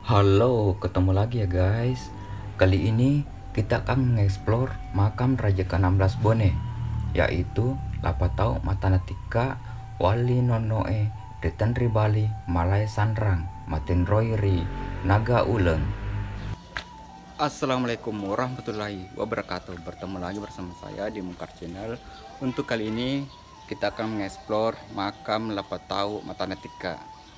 Halo, ketemu lagi ya guys. Kali ini kita akan mengeksplor makam Raja ke-16 Bone, yaitu Lapatau Matanatika Wali Nonoe Detenri Bali Malai Sandrang Matin Roiri Naga Uleng. Assalamualaikum warahmatullahi wabarakatuh. Bertemu lagi bersama saya di Mungkar Channel. Untuk kali ini kita akan mengeksplor makam Lapatau Matanatika.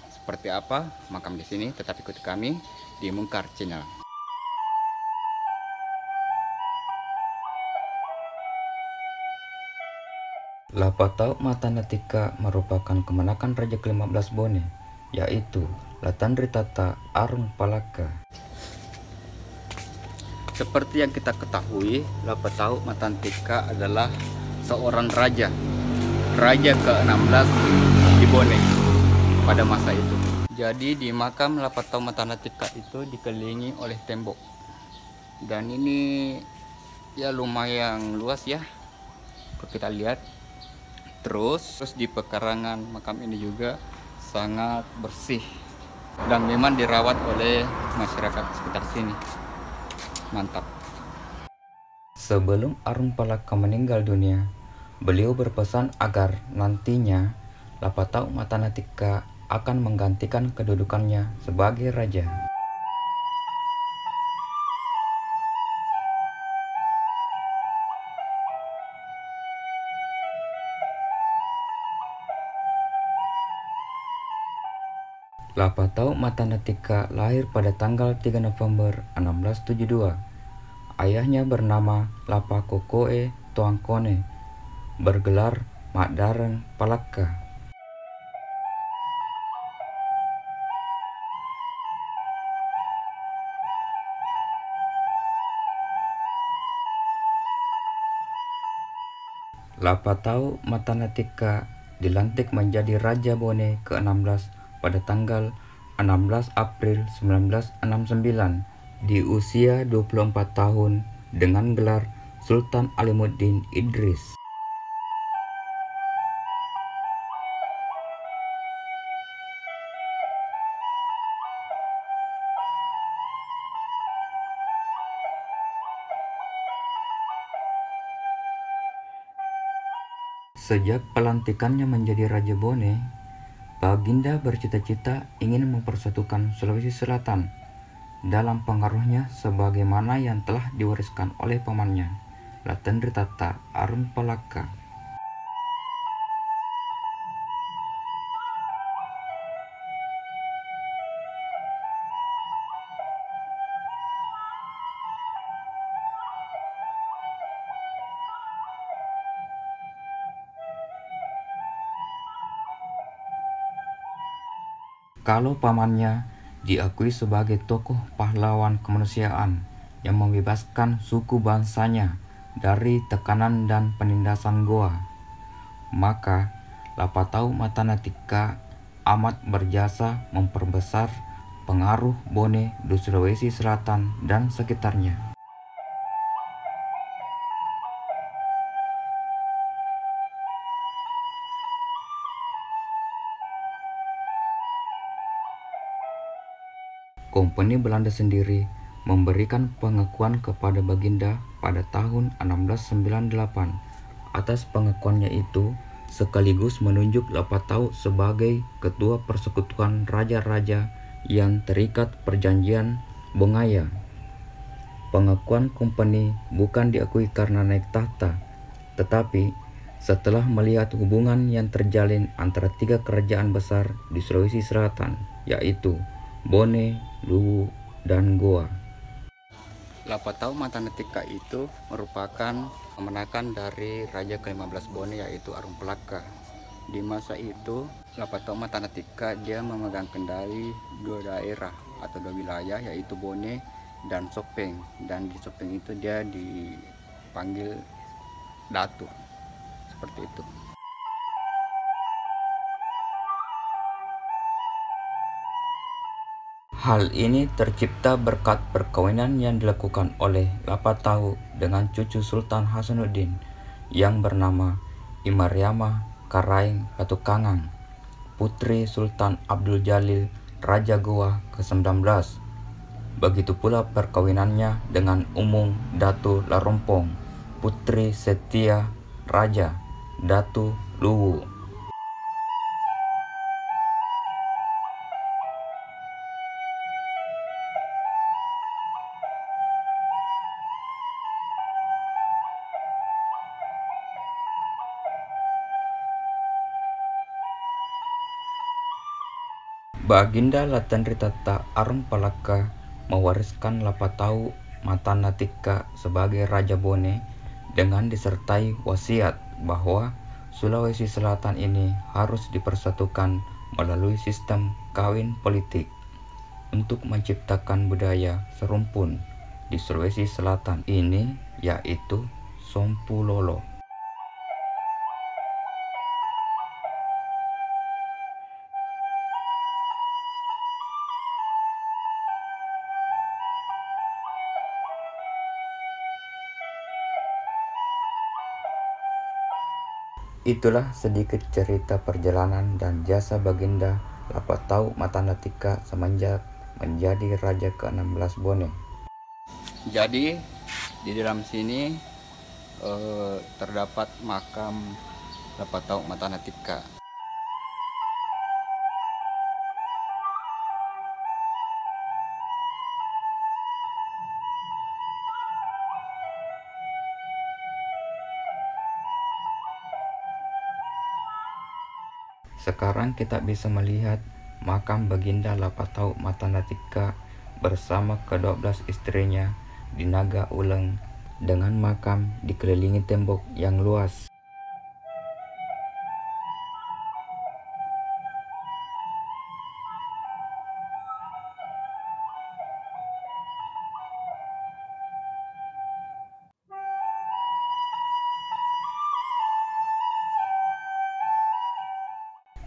Seperti apa makam di sini? Tetap ikuti kami di Mungkar Channel. Lapatau Matanatika merupakan kemenakan Raja ke-15 Bone, yaitu Latandritata Arung Palaka. Seperti yang kita ketahui, Lapatau Matanatika adalah seorang raja ke-16 di Bone pada masa itu. Jadi di makam Lapatau Matanatika itu dikelilingi oleh tembok, dan ini ya lumayan luas ya kalau kita lihat. Terus di pekarangan makam ini juga sangat bersih dan memang dirawat oleh masyarakat sekitar sini. Mantap. Sebelum Arung Palaka meninggal dunia, beliau berpesan agar nantinya Lapatau Matanatika akan menggantikan kedudukannya sebagai raja. Lapatau Matanatika lahir pada tanggal 3 November 1672. Ayahnya bernama Lapakokoe Toangkone, bergelar Makdareng Palaka. Lapatau Matanatika dilantik menjadi Raja Bone ke-16 pada tanggal 16 April 1969 di usia 24 tahun dengan gelar Sultan Alimuddin Idris. Sejak pelantikannya menjadi Raja Bone, Baginda bercita-cita ingin mempersatukan Sulawesi Selatan dalam pengaruhnya sebagaimana yang telah diwariskan oleh pamannya, Latandritata Arung Palaka. Kalau pamannya diakui sebagai tokoh pahlawan kemanusiaan yang membebaskan suku bangsanya dari tekanan dan penindasan Goa, maka Lapatau Matanatika amat berjasa memperbesar pengaruh Bone di Sulawesi Selatan dan sekitarnya. Kompeni Belanda sendiri memberikan pengakuan kepada Baginda pada tahun 1698. Atas pengakuannya itu, sekaligus menunjuk Lapatau sebagai ketua persekutuan raja-raja yang terikat perjanjian Bongaya. Pengakuan kompeni bukan diakui karena naik tahta, tetapi setelah melihat hubungan yang terjalin antara tiga kerajaan besar di Sulawesi Selatan, yaitu Bone, Luwu, dan Goa. Lapatau Matanatika itu merupakan kemenakan dari Raja ke-15 Bone, yaitu Arung Palaka. Di masa itu, Lapatau Matanatika dia memegang kendali dua daerah atau dua wilayah, yaitu Bone dan Sopeng. Dan di Sopeng itu dia dipanggil Datu, seperti itu. Hal ini tercipta berkat perkawinan yang dilakukan oleh Lapatau dengan cucu Sultan Hasanuddin yang bernama Imaryama Karaeng Hatukangang, putri Sultan Abdul Jalil Raja Goa ke-19, Begitu pula perkawinannya dengan Umung Datu Larompong, putri Setia Raja Datu Luwu. Baginda Latendritata Arung-Palaka mewariskan Lapatau Matanatika sebagai Raja Bone dengan disertai wasiat bahwa Sulawesi Selatan ini harus dipersatukan melalui sistem kawin politik untuk menciptakan budaya serumpun di Sulawesi Selatan ini, yaitu Sompulolo. Itulah sedikit cerita perjalanan dan jasa Baginda Lapatau Matanatika semenjak menjadi Raja ke-16 Bone. Jadi di dalam sini terdapat makam Lapatau Matanatika. Sekarang kita bisa melihat makam Baginda Lapatau Matanatika bersama ke-12 istrinya di Naga Uleng dengan makam dikelilingi tembok yang luas.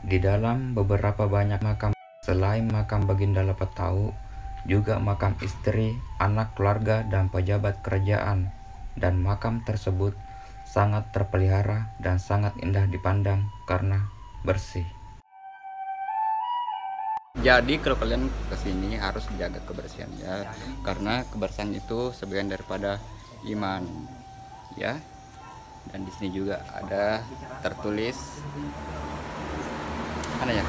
Di dalam beberapa banyak makam, selain makam Baginda Lapatau, juga makam istri, anak keluarga, dan pejabat kerajaan, dan makam tersebut sangat terpelihara dan sangat indah dipandang karena bersih. Jadi kalau kalian kesini harus jaga kebersihan ya, karena kebersihan itu sebagian daripada iman ya. Dan di sini juga ada tertulis mana ya,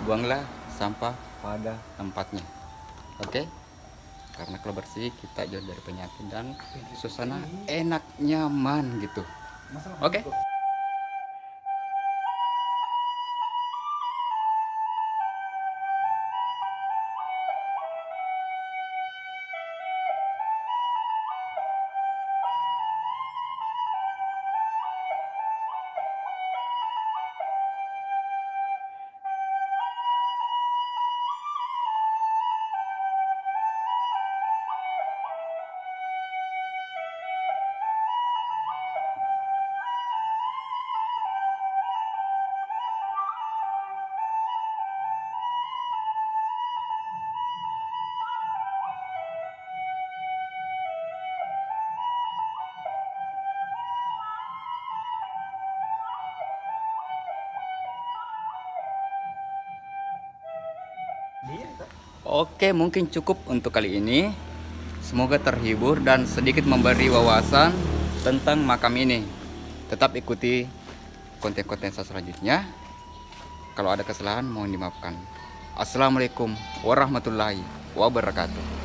buanglah sampah pada tempatnya. Oke, karena kalau bersih kita jauh dari penyakit dan suasana enak nyaman gitu. Oke. Oke, mungkin cukup untuk kali ini. Semoga terhibur dan sedikit memberi wawasan tentang makam ini. Tetap ikuti konten-konten saya selanjutnya. Kalau ada kesalahan mohon dimaafkan. Assalamualaikum warahmatullahi wabarakatuh.